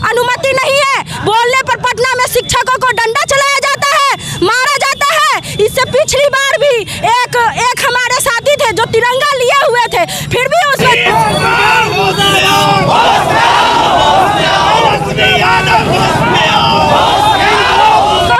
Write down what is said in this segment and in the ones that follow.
अनुमति नहीं है। बोलने पर पटना में शिक्षकों को डंडा चलाया जाता है, मारा जाता है। इससे पिछली बार भी एक हमारे साथी थे जो तिरंगा लिए हुए थे, फिर भी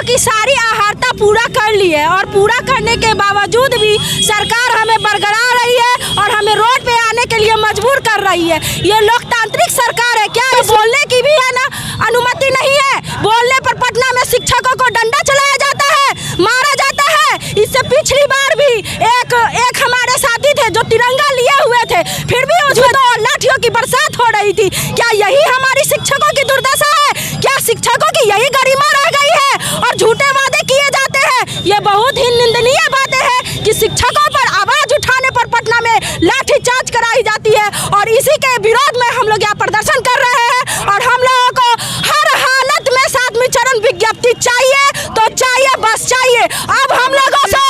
की सारी आहारता पूरा कर ली है और पूरा करने के बावजूद भी सरकार हमें बरगला रही है और हमें रोड पे आने के लिए मजबूर कर रही है। ये लोकतांत्रिक सरकार है क्या? बोलने की भी है ना अनुमति नहीं है। बोलने पर पटना में शिक्षकों को डंडा चलाया जाता है, मारा जाता है। इससे पिछली बार भी एक हमारे साथी थे जो तिरंगा लिए हुए थे, फिर भी उसमें तो लाठियों की बरसात हो रही थी। क्या यही हमारी शिक्षकों की दुर्दशा है? क्या शिक्षकों की यही गरिमा रह गई है और झूठे वादे किए जाते हैं? ये बहुत ही निंदनीय बातें हैं कि शिक्षकों पर आवाज उठाने पर पटना में लाठीचार्ज कराई जाती है और इसी के विरोध में हम लोग यहाँ प्रदर्शन कर रहे हैं। और हम लोगों को हर हालत में 7वीं चरण विज्ञप्ति चाहिए तो चाहिए, बस चाहिए। अब हम लोगों से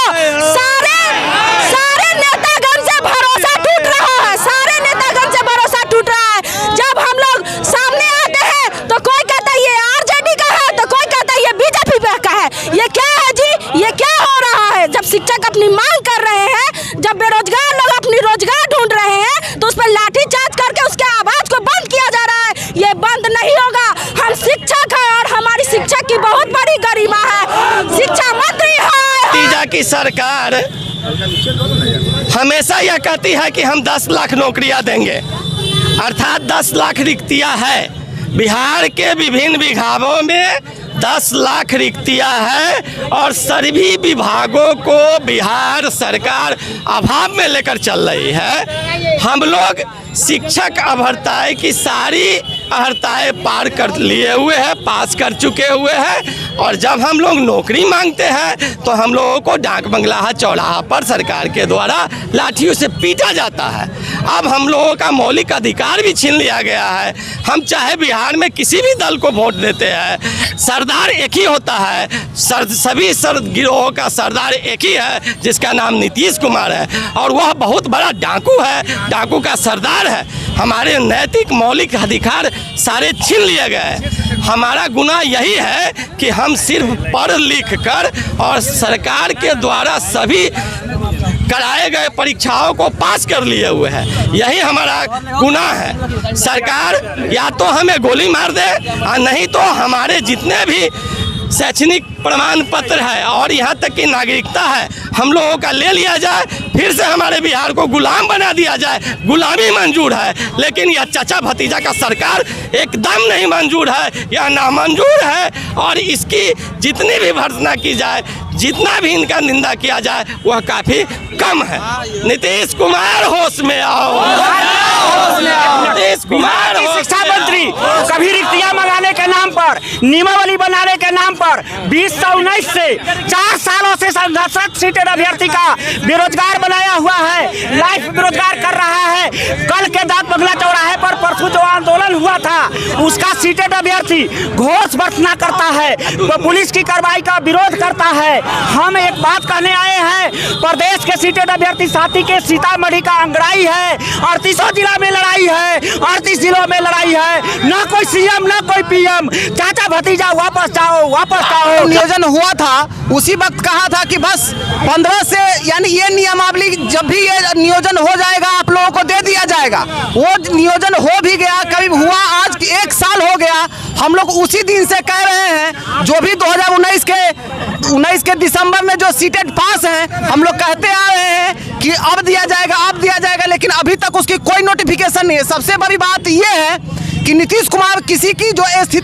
सारे नेतागण से भरोसा टूट रहा है, सारे नेतागण से भरोसा टूट रहा है। जब हम लोग सामने आते हैं तो कोई कहता है ये आरजेडी का है, तो कोई कहता है ये बीजेपी का है। ये क्या है जी? ये क्या हो रहा है? जब शिक्षक अपनी मांग कर रहे हैं, जब बेरोजगार लोग अपनी रोजगार ढूंढ रहे हैं, तो उस पर लाठीचार्ज करके उसके आवाज को बंद किया जा रहा है। ये बंद नहीं होगा। हम शिक्षक हैं और हमारी शिक्षा की बहुत बड़ी गरिमा है। शिक्षा मंत्री है। की सरकार हमेशा यह कहती है कि हम 10 लाख नौकरियां देंगे, अर्थात 10 लाख रिक्तियां है। बिहार के विभिन्न विभागों में 10 लाख रिक्तियां है और सभी विभागों को बिहार सरकार अभाव में लेकर चल रही है। हम लोग शिक्षक अभर्ताएं की सारी अहर्ताएं पार कर लिए हुए हैं, पास कर चुके हुए हैं। और जब हम लोग नौकरी मांगते हैं तो हम लोगों को डाक बंगला चौराहा पर सरकार के द्वारा लाठियों से पीटा जाता है। अब हम लोगों का मौलिक अधिकार भी छीन लिया गया है। हम चाहे बिहार में किसी भी दल को वोट देते हैं, सरदार एक ही होता है। सभी गिरोह का सरदार एक ही है जिसका नाम नीतीश कुमार है और वह बहुत बड़ा डाकू है, डाकू का सरदार है। हमारे नैतिक मौलिक अधिकार सारे छीन लिए गए। हमारा गुनाह यही है कि हम सिर्फ पढ़ लिख कर और सरकार के द्वारा सभी कराए गए परीक्षाओं को पास कर लिए हुए हैं। यही हमारा गुनाह है। सरकार या तो हमें गोली मार दे और नहीं तो हमारे जितने भी शैक्षणिक प्रमाण पत्र है और यहाँ तक कि नागरिकता है हम लोगों का ले लिया जाए, फिर से हमारे बिहार को गुलाम बना दिया जाए। गुलामी मंजूर है, लेकिन यह चाचा भतीजा का सरकार एकदम नहीं मंजूर है, यह नामंजूर है। और इसकी जितनी भी भर्त्सना की जाए, जितना भी इनका निंदा किया जाए, वह काफ़ी कम है। नीतीश कुमार होश में आओ, नीतीश कुमार शिक्षा मंत्री कभी रिक्तियां मंगाने के नाम पर, नियमावली बनाने के नाम पर 2019 से 4 सालों से संघर्षरत सीटेड अभ्यर्थी का बेरोजगार बनाया हुआ है, लाइफ बेरोजगार कर रहा है। कल के डाक बंगला चौराहे पर परसों जो आंदोलन हुआ था उसका सीटेड अभ्यर्थी घोष भर्त्सना करता है, तो पुलिस की कार्रवाई का विरोध करता है। हम एक बात कहने आए हैं, प्रदेश के सीटेड अभ्यर्थी साथी के सीतामढ़ी का अंगड़ाई है, 38 जिला में लड़ाई है, 38 जिलों में लड़ाई है। ना कोई सीएम ना कोई पीएम, चाचा भतीजा वापस जाओ, वापस जाओ। नियोजन हुआ था उसी वक्त कहा था कि बस 15 से यानी ये नियमावली जब भी ये नियोजन हो जाएगा आप लोगों को दे दिया जाएगा। वो नियोजन हो भी गया, कभी हुआ, आज 1 साल हो गया। हम लोग उसी दिन से कह रहे हैं, जो भी 2019 के दिसंबर में जो सीटेड पास हैं, हम लोग कहते आ रहे हैं कि अब दिया जाएगा, अब दिया जाएगा, लेकिन अभी तक उसकी कोई नोटिफिकेशन नहीं है। सबसे बड़ी बात यह है कि नीतीश कुमार किसी की जो स्थिति